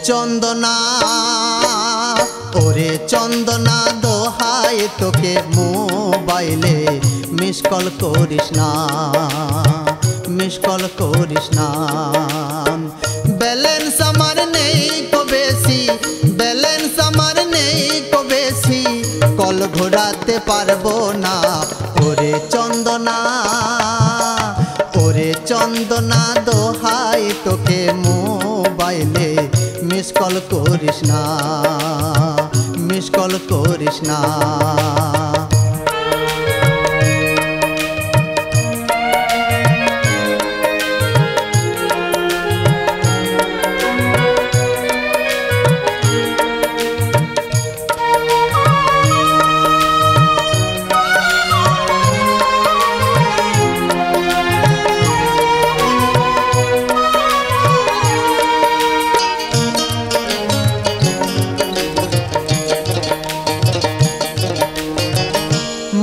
চন্দনা ওরে চন্দনা দোহাই তোকে মোবাইলে মিস কল করিস না, মিস কল করিস না। ব্যালেন্স আমার নেই কো বেশি, ব্যালেন্স আমার নেই কো বেশি, কল ঘোরাতে পারবো না। ওরে চন্দনা ওরে চন্দনা দোহাই তোকে মোবাইলে মিস কল করিস না, মিস কল করিস না।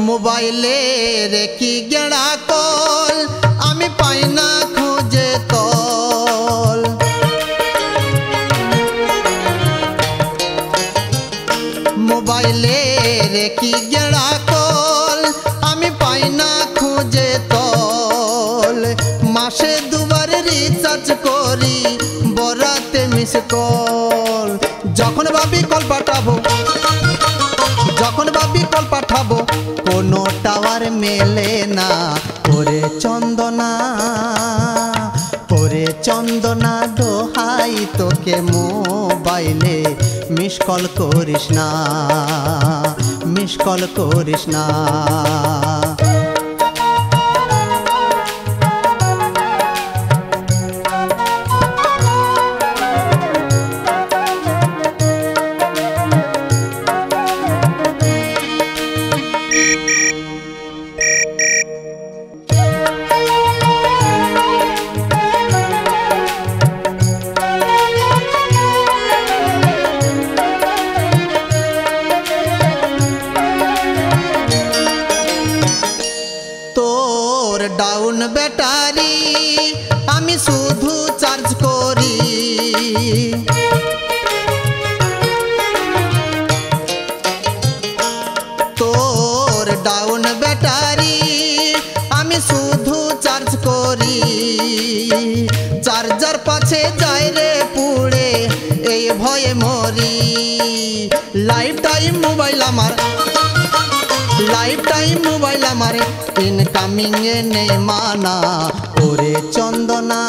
মোবাইলে রে কি গেড়া কল আমি পাই না খুঁজে তল, মোবাইলে রে কি গেড়া কল আমি পাই না খুঁজে তল। মাসে দুবার রিচার্জ করি বরাতে মিস কল, যখন ভাবি কল পাঠাবো, যখন ভাবি কল পাঠাবো কোনো টাওয়ার মেলে না। ওরে চন্দনা ওরে চন্দনা দোহাই তোকে মোবাইলে মিস কল করিস না, মিস কল করিস না। ডাউন ব্যাটারি আমি শুধু চার্জ করি, তোর ডাউন ব্যাটারি আমি শুধু চার্জ করি। চার্জার পাছে যায় রে পুড়ে এই ভয়ে মরি। লাইফ টাইম মোবাইল আমার, লাইফ টাইম মোবাইল আমার ইনকামিং এ নেই মানা। ওরে চন্দনা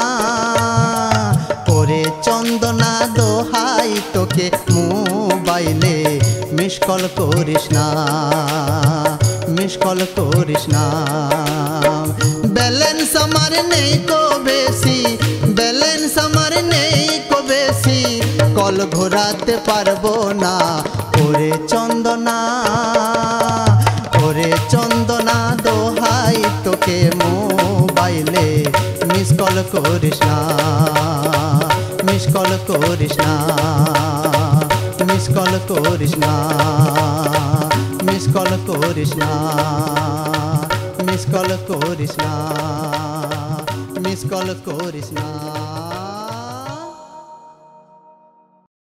ওরে চন্দনা দোহাই তোকে মোবাইলে মিস কল করিস না, মিস কল করিস না। ব্যালেন্স আমার নেই কো বেশি, ব্যালেন্স আমার নেই কো বেশি, কল ঘোরাতে পারবো না। ওরে চন্দনা ওরে চন্দনা দোহাই তোকে মোবাইলে মিস কল করিস না, মিস কল করিস না, মিস কল করিস না, মিস কল করিস না, মিস কল করিস না, মিস কল করিস না।